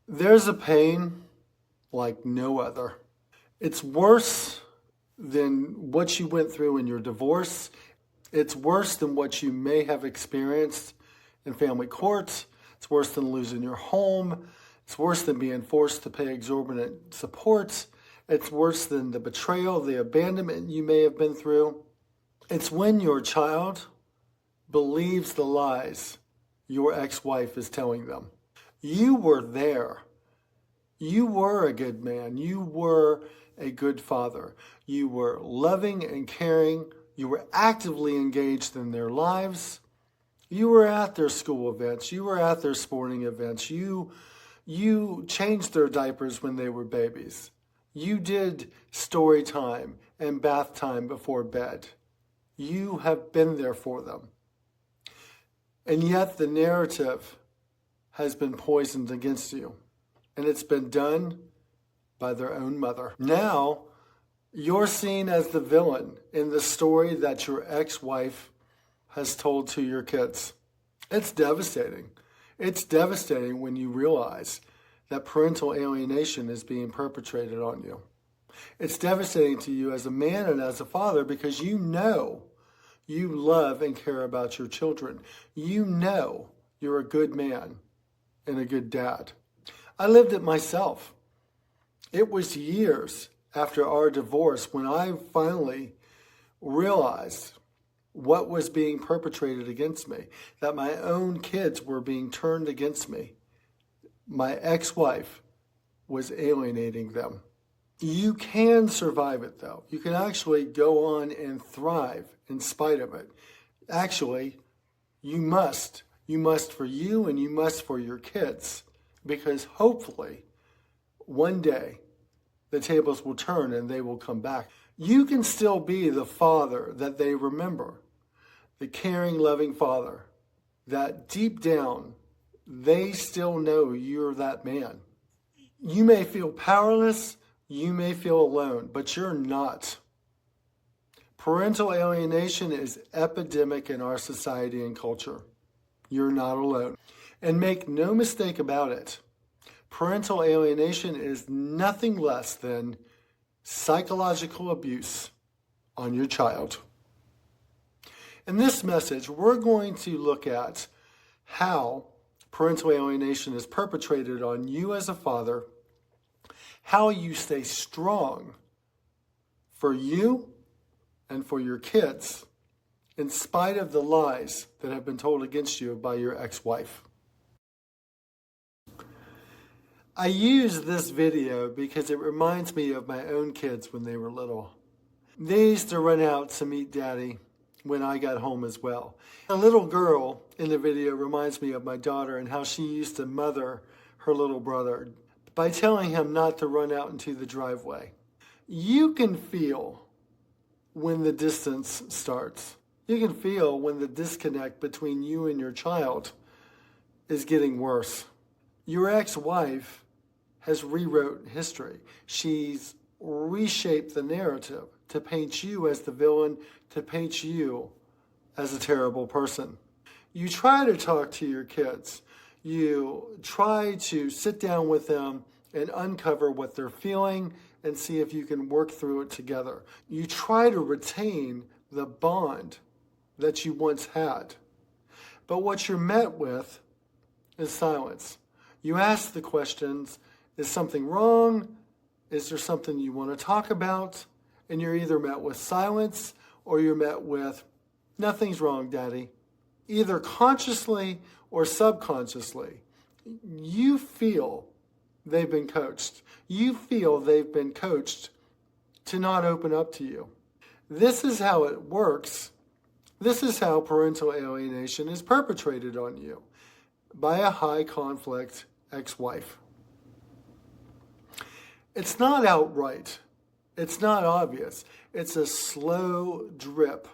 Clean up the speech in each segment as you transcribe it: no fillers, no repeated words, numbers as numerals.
There's a pain like no other. It's worse than what you went through in your divorce. It's worse than what you may have experienced in family courts. It's worse than losing your home. It's worse than being forced to pay exorbitant support. It's worse than the betrayal, the abandonment you may have been through. It's when your child believes the lies your ex-wife is telling them. You were there. You were a good man. You were a good father. You were loving and caring. You were actively engaged in their lives. You were at their school events. You were at their sporting events. You changed their diapers when they were babies. You did story time and bath time before bed. You have been there for them. And yet the narrative has been poisoned against you. And it's been done by their own mother. Now, you're seen as the villain in the story that your ex-wife has told to your kids. It's devastating. It's devastating when you realize that parental alienation is being perpetrated on you. It's devastating to you as a man and as a father because you know you love and care about your children. You know you're a good man and a good dad. I lived it myself. It was years after our divorce when I finally realized what was being perpetrated against me, that my own kids were being turned against me. My ex-wife was alienating them. You can survive it, though. You can actually go on and thrive in spite of it. Actually, you must. You must for you and you must for your kids, because hopefully one day the tables will turn and they will come back. You can still be the father that they remember, the caring, loving father that deep down they still know you're that man. You may feel powerless, you may feel alone, but you're not. Parental alienation is epidemic in our society and culture. You're not alone. And make no mistake about it, parental alienation is nothing less than psychological abuse on your child. In this message, we're going to look at how parental alienation is perpetrated on you as a father, how you stay strong for you and for your kids in spite of the lies that have been told against you by your ex-wife. I use this video because it reminds me of my own kids when they were little. They used to run out to meet Daddy when I got home as well. A little girl in the video reminds me of my daughter and how she used to mother her little brother by telling him not to run out into the driveway. You can feel when the distance starts. You can feel when the disconnect between you and your child is getting worse. Your ex-wife has rewrote history. She's reshaped the narrative to paint you as the villain, to paint you as a terrible person. You try to talk to your kids. You try to sit down with them and uncover what they're feeling and see if you can work through it together. You try to retain the bond that you once had. But what you're met with is silence. You ask the questions, is something wrong? Is there something you want to talk about? And you're either met with silence or you're met with, nothing's wrong, Daddy. Either consciously or subconsciously, you feel they've been coached. You feel they've been coached to not open up to you. This is how it works. This is how parental alienation is perpetrated on you by a high conflict ex-wife. It's not outright. It's not obvious. It's a slow drip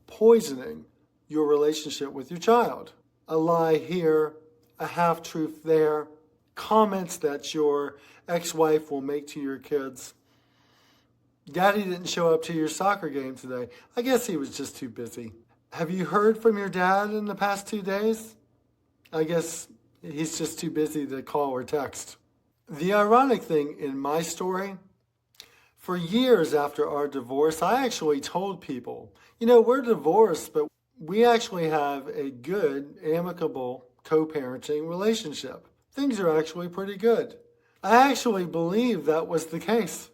poisoning your relationship with your child. A lie here, a half-truth there, comments that your ex-wife will make to your kids. Daddy didn't show up to your soccer game today. I guess he was just too busy. Have you heard from your dad in the past 2 days? I guess he's just too busy to call or text. The ironic thing in my story, for years after our divorce, I actually told people, we're divorced, but we actually have a good, amicable co-parenting relationship. Things are actually pretty good. I actually believe that was the case.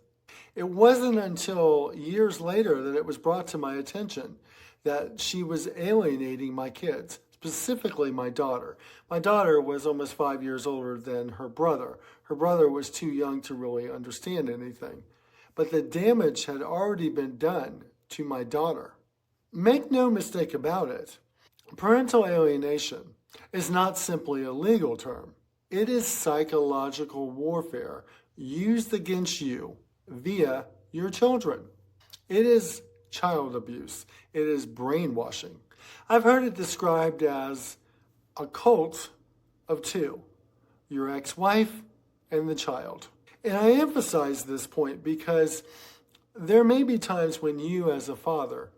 It wasn't until years later that it was brought to my attention that she was alienating my kids, specifically my daughter. My daughter was almost 5 years older than her brother. Her brother was too young to really understand anything. But the damage had already been done to my daughter. Make no mistake about it, parental alienation is not simply a legal term. It is psychological warfare used against you via your children. It is child abuse. It is brainwashing. I've heard it described as a cult of two, your ex-wife and the child. And I emphasize this point because there may be times when you as a father,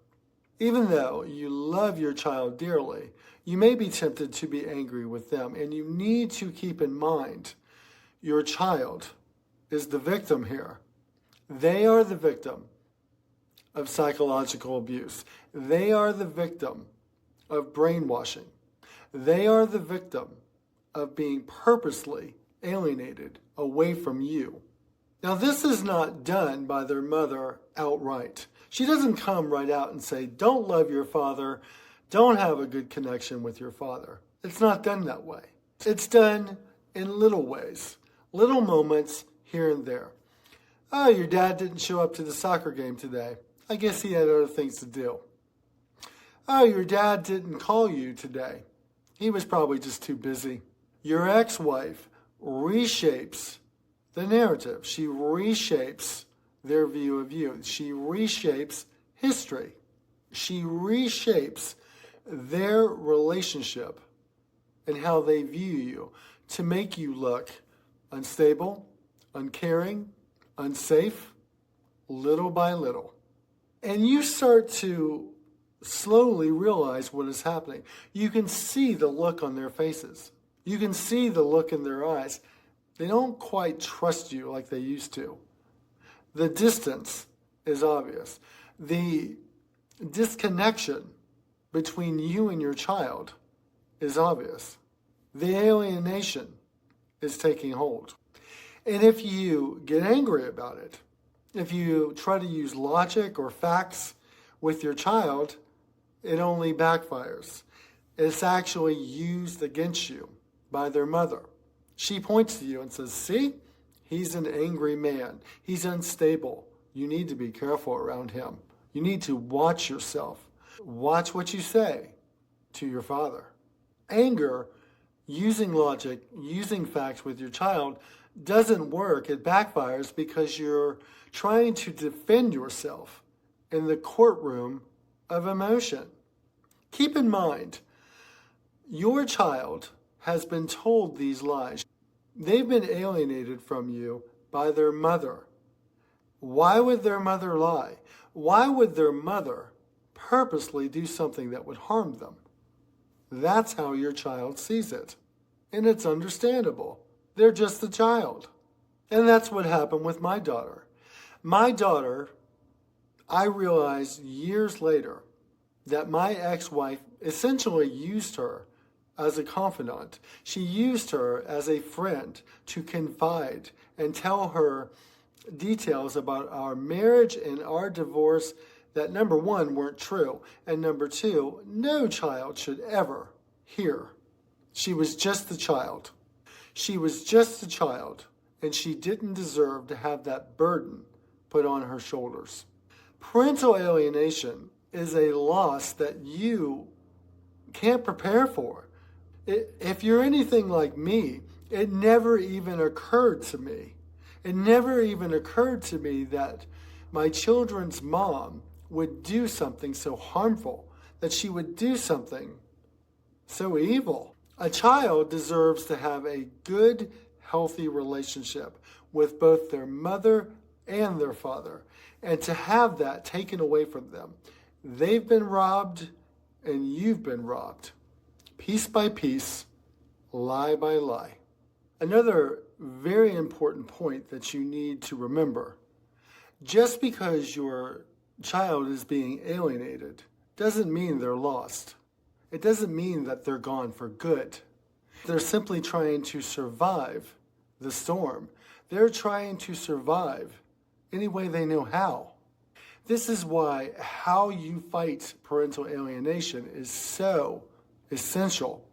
even though you love your child dearly, you may be tempted to be angry with them. And you need to keep in mind your child is the victim here. They are the victim of psychological abuse. They are the victim of brainwashing. They are the victim of being purposely alienated away from you. Now, this is not done by their mother outright. She doesn't come right out and say, don't love your father, don't have a good connection with your father. It's not done that way. It's done in little ways, little moments here and there. Oh, your dad didn't show up to the soccer game today. I guess he had other things to do. Oh, your dad didn't call you today. He was probably just too busy. Your ex-wife reshapes the narrative. She reshapes their view of you. She reshapes history. She reshapes their relationship and how they view you to make you look unstable, uncaring, unsafe, little by little. And you start to slowly realize what is happening. You can see the look on their faces. You can see the look in their eyes. They don't quite trust you like they used to. The distance is obvious. The disconnection between you and your child is obvious. The alienation is taking hold. And if you get angry about it, if you try to use logic or facts with your child, it only backfires. It's actually used against you by their mother. She points to you and says, see, he's an angry man. He's unstable. You need to be careful around him. You need to watch yourself. Watch what you say to your father. Anger, using logic, using facts with your child doesn't work. It backfires because you're trying to defend yourself in the courtroom of emotion. Keep in mind, your child has been told these lies. They've been alienated from you by their mother. Why would their mother lie? Why would their mother purposely do something that would harm them? That's how your child sees it. And it's understandable. They're just a child. And that's what happened with my daughter. My daughter, I realized years later that my ex-wife essentially used her as a confidant. She used her as a friend to confide and tell her details about our marriage and our divorce that, number one, weren't true, and number two, no child should ever hear. She was just a child. She was just a child, and she didn't deserve to have that burden put on her shoulders. Parental alienation is a loss that you can't prepare for. If you're anything like me, it never even occurred to me. It never even occurred to me that my children's mom would do something so harmful, that she would do something so evil. A child deserves to have a good, healthy relationship with both their mother and their father, and to have that taken away from them. They've been robbed, and you've been robbed. Piece by piece, lie by lie. Another very important point that you need to remember, just because your child is being alienated doesn't mean they're lost. It doesn't mean that they're gone for good. They're simply trying to survive the storm. They're trying to survive any way they know how. This is why how you fight parental alienation is so essential.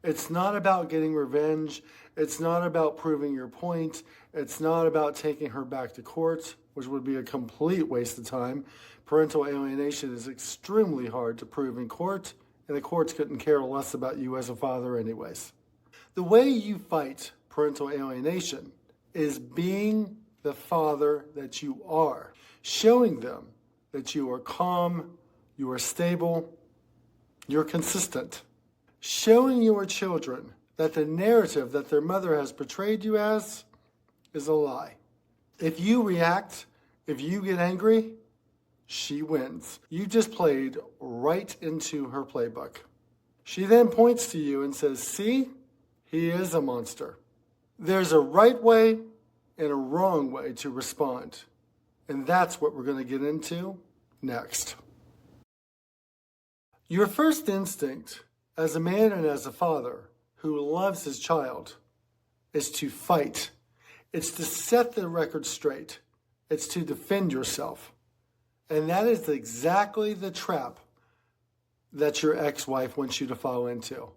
It's not about getting revenge. It's not about proving your point. It's not about taking her back to court, which would be a complete waste of time. Parental alienation is extremely hard to prove in court, and the courts couldn't care less about you as a father anyways. The way you fight parental alienation is being the father that you are, showing them that you are calm, you are stable, you're consistent, showing your children that the narrative that their mother has portrayed you as is a lie. If you react, if you get angry, she wins. You just played right into her playbook. She then points to you and says, see, he is a monster. There's a right way and a wrong way to respond. And that's what we're going to get into next. Your first instinct as a man and as a father who loves his child is to fight. It's to set the record straight. It's to defend yourself. And that is exactly the trap that your ex-wife wants you to fall into.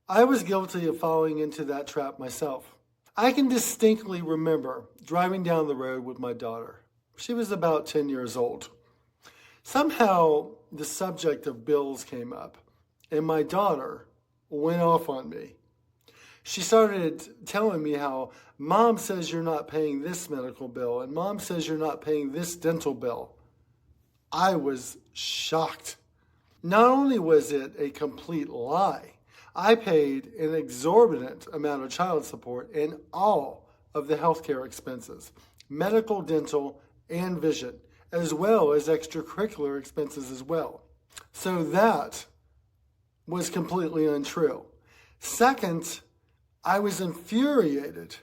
I was guilty of falling into that trap myself. I can distinctly remember driving down the road with my daughter. She was about 10 years old. Somehow the subject of bills came up, and my daughter went off on me. She started telling me how mom says you're not paying this medical bill, and mom says you're not paying this dental bill. I was shocked. Not only was it a complete lie, I paid an exorbitant amount of child support and all of the healthcare expenses, medical, dental, and vision, as well as extracurricular expenses as well. So that was completely untrue. Second, I was infuriated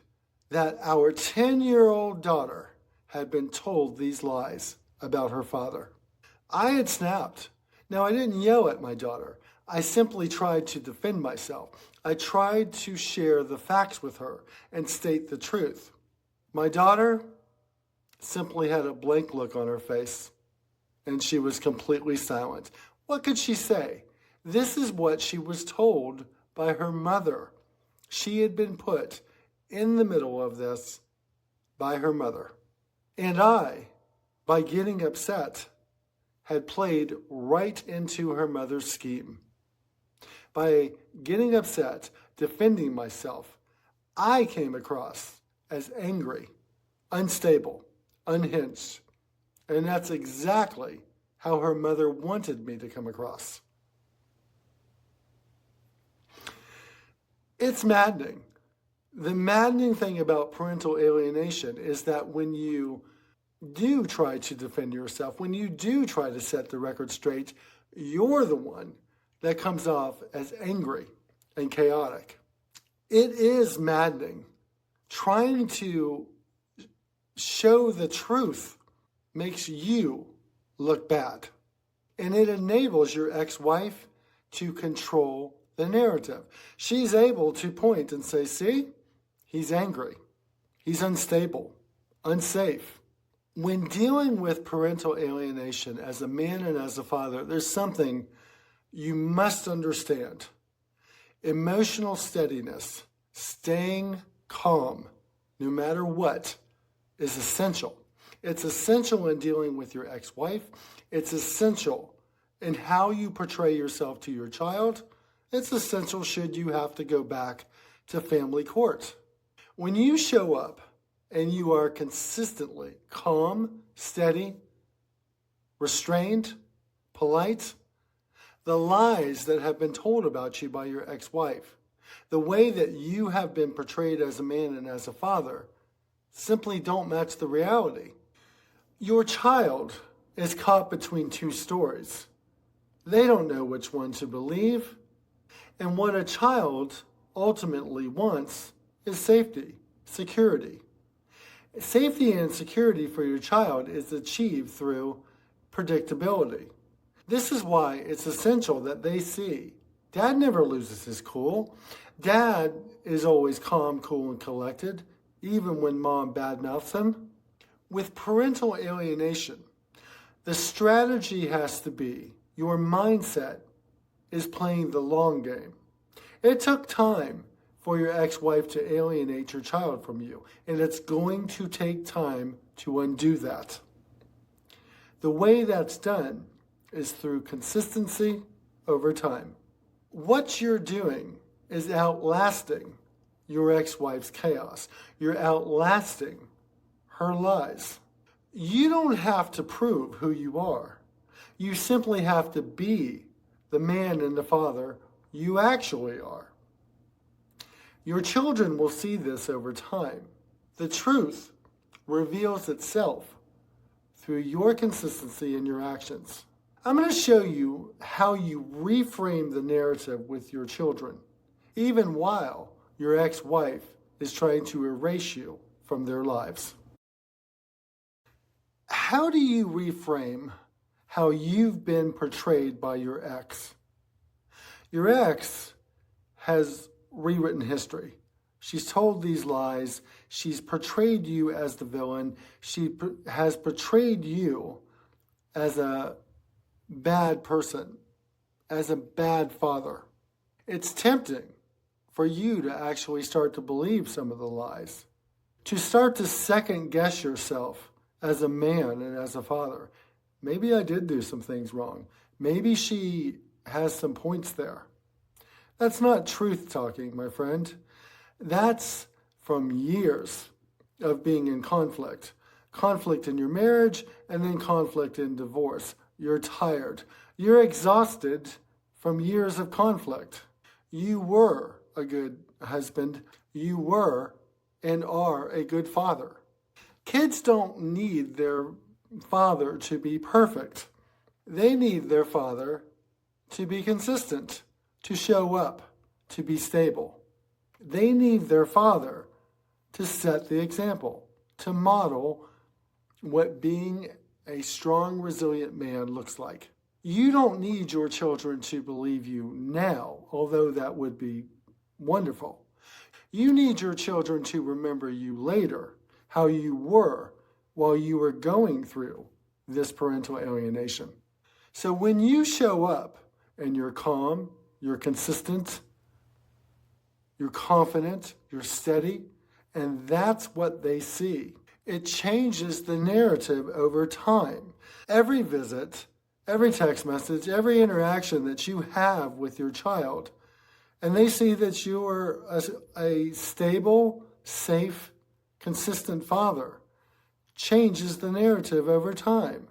that our 10-year-old daughter had been told these lies about her father. I had snapped. Now, I didn't yell at my daughter. I simply tried to defend myself. I tried to share the facts with her and state the truth. My daughter simply had a blank look on her face, and she was completely silent. What could she say? This is what she was told by her mother. She had been put in the middle of this by her mother. And I, by getting upset, had played right into her mother's scheme. By getting upset, defending myself, I came across as angry, unstable, unhinged. And that's exactly how her mother wanted me to come across. It's maddening. The maddening thing about parental alienation is that when you do try to defend yourself, when you do try to set the record straight, you're the one that comes off as angry and chaotic. It is maddening. Trying to show the truth makes you look bad. And it enables your ex-wife to control the narrative. She's able to point and say, see, he's angry. He's unstable, unsafe. When dealing with parental alienation as a man and as a father, there's something you must understand. Emotional steadiness, staying calm, no matter what, is essential. It's essential in dealing with your ex-wife. It's essential in how you portray yourself to your child. It's essential should you have to go back to family court. When you show up and you are consistently calm, steady, restrained, polite, the lies that have been told about you by your ex-wife, the way that you have been portrayed as a man and as a father, simply don't match the reality. Your child is caught between two stories. They don't know which one to believe. And what a child ultimately wants is safety, security. Safety and security for your child is achieved through predictability. This is why it's essential that they see Dad never loses his cool. Dad is always calm, cool, and collected, even when Mom badmouths him. With parental alienation, the strategy has to be your mindset is playing the long game. It took time for your ex-wife to alienate your child from you, and it's going to take time to undo that. The way that's done is through consistency over time. What you're doing is outlasting your ex-wife's chaos. You're outlasting her lies. You don't have to prove who you are. You simply have to be the man and the father you actually are. Your children will see this over time. The truth reveals itself through your consistency in your actions. I'm going to show you how you reframe the narrative with your children, even while your ex-wife is trying to erase you from their lives. How do you reframe how you've been portrayed by your ex? Your ex has rewritten history. She's told these lies. She's portrayed you as the villain. She has portrayed you as a bad person, as a bad father. It's tempting for you to actually start to believe some of the lies, to start to second guess yourself as a man and as a father. Maybe I did do some things wrong. Maybe she has some points there. That's not truth talking, my friend. That's from years of being in conflict. Conflict in your marriage and then conflict in divorce. You're tired. You're exhausted from years of conflict. You were a good husband. You were and are a good father. Kids don't need their father to be perfect. They need their father to be consistent, to show up, to be stable. They need their father to set the example, to model what being a strong, resilient man looks like. You don't need your children to believe you now, although that would be wonderful. You need your children to remember you later, how you were while you were going through this parental alienation. So when you show up and you're calm, you're consistent, you're confident, you're steady, and that's what they see. It changes the narrative over time. Every visit, every text message, every interaction that you have with your child, and they see that you are a stable, safe, consistent father, changes the narrative over time.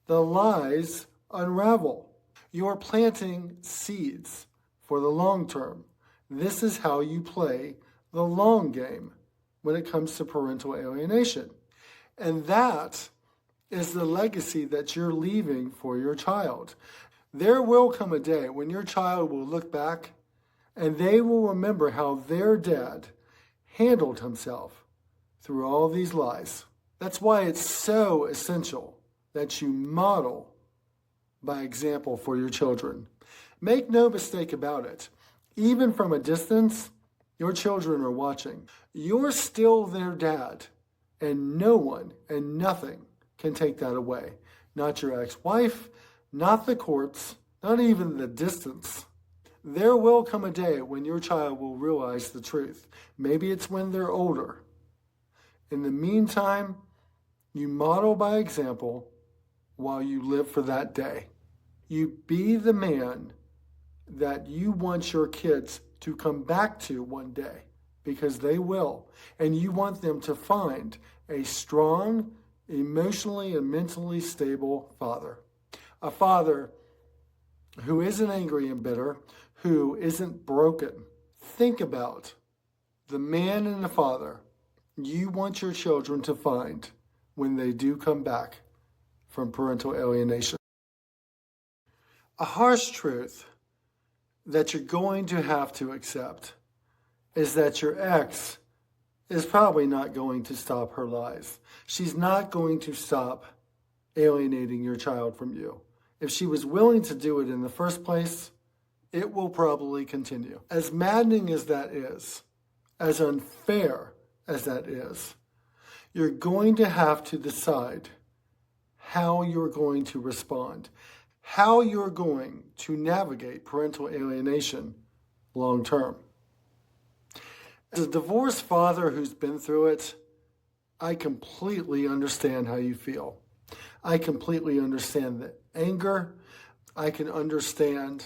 The lies unravel. You're planting seeds for the long term. This is how you play the long game when it comes to parental alienation. And that is the legacy that you're leaving for your child. There will come a day when your child will look back and they will remember how their dad handled himself through all these lies. That's why it's so essential that you model by example for your children. Make no mistake about it. Even from a distance, your children are watching. You're still their dad, and no one and nothing can take that away. Not your ex-wife, not the courts, not even the distance. There will come a day when your child will realize the truth. Maybe it's when they're older. In the meantime, you model by example while you live for that day. You be the man that you want your kids to come back to one day, because they will. And you want them to find a strong, emotionally and mentally stable father. A father who isn't angry and bitter, who isn't broken. Think about the man and the father you want your children to find when they do come back from parental alienation. A harsh truth that you're going to have to accept is that your ex is probably not going to stop her lies. She's not going to stop alienating your child from you. If she was willing to do it in the first place, it will probably continue. As maddening as that is, as unfair as that is, you're going to have to decide how you're going to respond, how you're going to navigate parental alienation long term. As a divorced father who's been through it, I completely understand how you feel. I completely understand the anger. I can understand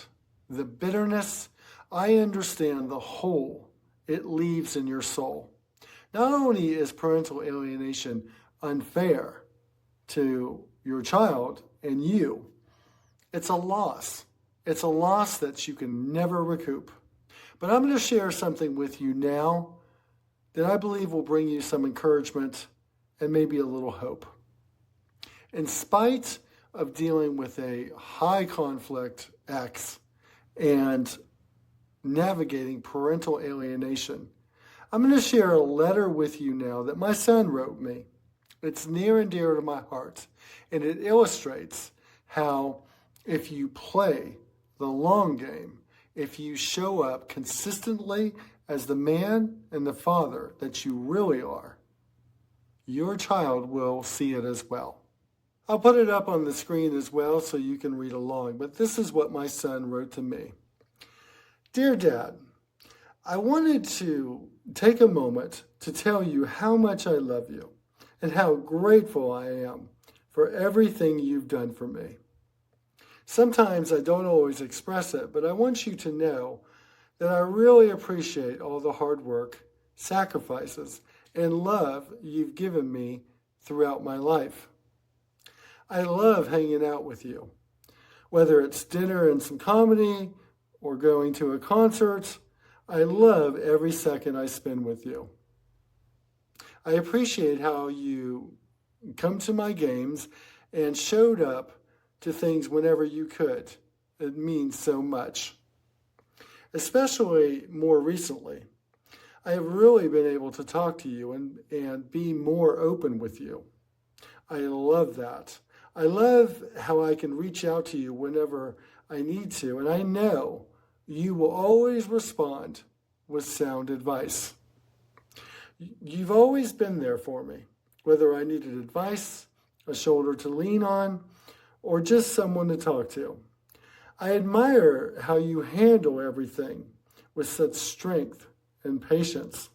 the bitterness. I understand the hole it leaves in your soul. Not only is parental alienation unfair to your child and you, it's a loss. It's a loss that you can never recoup. But I'm going to share something with you now that I believe will bring you some encouragement and maybe a little hope. In spite of dealing with a high conflict ex and navigating parental alienation, I'm going to share a letter with you now that my son wrote me. It's near and dear to my heart, and it illustrates how if you play the long game, if you show up consistently as the man and the father that you really are, your child will see it as well. I'll put it up on the screen as well so you can read along, but this is what my son wrote to me. Dear Dad, I wanted to take a moment to tell you how much I love you and how grateful I am for everything you've done for me. Sometimes I don't always express it, but I want you to know that I really appreciate all the hard work, sacrifices, and love you've given me throughout my life. I love hanging out with you, whether it's dinner and some comedy or going to a concert. I love every second I spend with you. I appreciate how you come to my games and showed up to things whenever you could. It means so much. Especially more recently, I have really been able to talk to you and be more open with you. I love that. I love how I can reach out to you whenever I need to, and I know you will always respond with sound advice. You've always been there for me, whether I needed advice, a shoulder to lean on, or just someone to talk to. I admire how you handle everything with such strength and patience.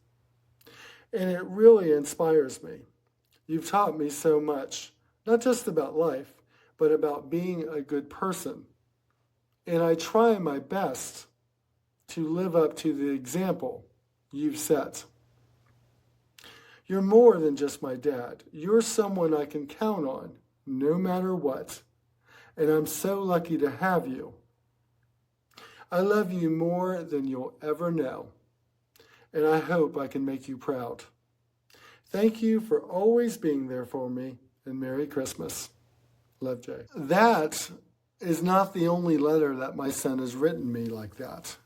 And it really inspires me. You've taught me so much, not just about life, but about being a good person. And I try my best to live up to the example you've set. You're more than just my dad. You're someone I can count on, no matter what. And I'm so lucky to have you. I love you more than you'll ever know. And I hope I can make you proud. Thank you for always being there for me, and Merry Christmas. Love, Jay. That is not the only letter that my son has written me like that.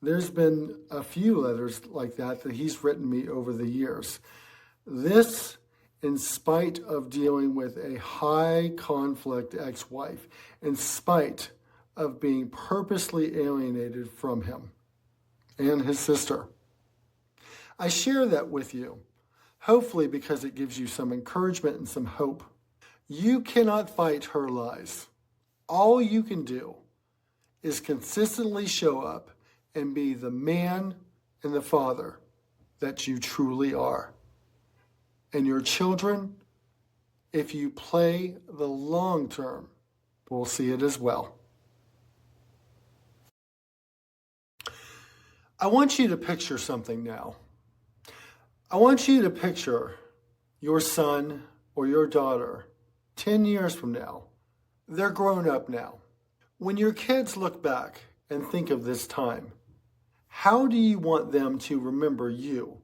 There's been a few letters like that he's written me over the years. This, in spite of dealing with a high conflict ex-wife, in spite of being purposely alienated from him and his sister. I share that with you, hopefully because it gives you some encouragement and some hope. You cannot fight her lies. All you can do is consistently show up and be the man and the father that you truly are. And your children, if you play the long term, will see it as well. I want you to picture something now. I want you to picture your son or your daughter 10 years from now. They're grown up now. When your kids look back and think of this time, how do you want them to remember you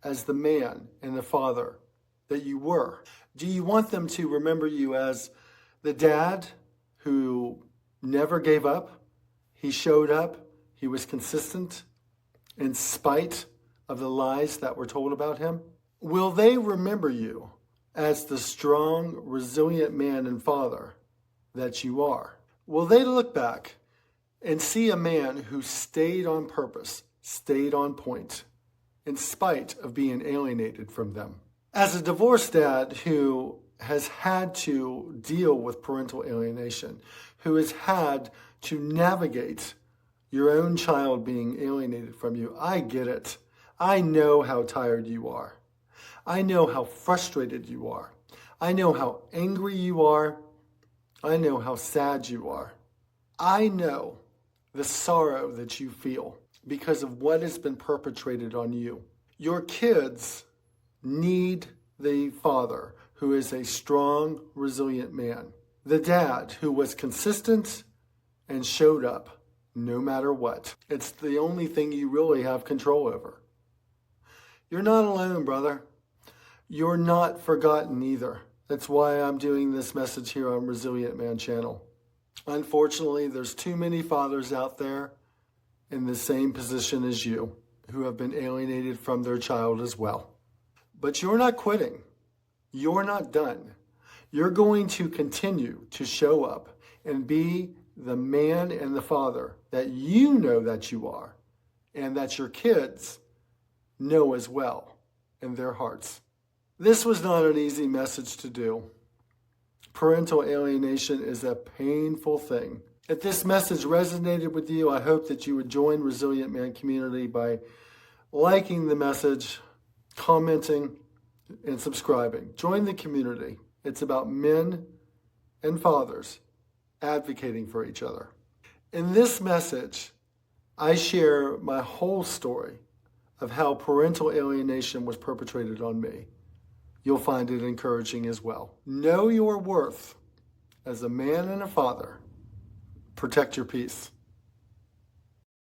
as the man and the father that you were? Do you want them to remember you as the dad who never gave up. He showed up. He was consistent in spite of the lies that were told about him? Will they remember you as the strong, resilient man and father that you are? Will they look back and see a man who stayed on purpose, stayed on point, in spite of being alienated from them? As a divorced dad who has had to deal with parental alienation, who has had to navigate your own child being alienated from you, I get it. I know how tired you are. I know how frustrated you are. I know how angry you are. I know how sad you are. I know the sorrow that you feel because of what has been perpetrated on you. Your kids need the father who is a strong, resilient man. The dad who was consistent and showed up no matter what. It's the only thing you really have control over. You're not alone, brother. You're not forgotten either. That's why I'm doing this message here on Resilient Man channel. Unfortunately, there's too many fathers out there in the same position as you who have been alienated from their child as well. But you're not quitting. You're not done. You're going to continue to show up and be the man and the father that you know that you are and that your kids know as well in their hearts. This was not an easy message to do. Parental alienation is a painful thing. If this message resonated with you, I hope that you would join Resilient Man community by liking the message, commenting, and subscribing. Join the community. It's about men and fathers advocating for each other. In this message, I share my whole story of how parental alienation was perpetrated on me. You'll find it encouraging as well. Know your worth as a man and a father. Protect your peace.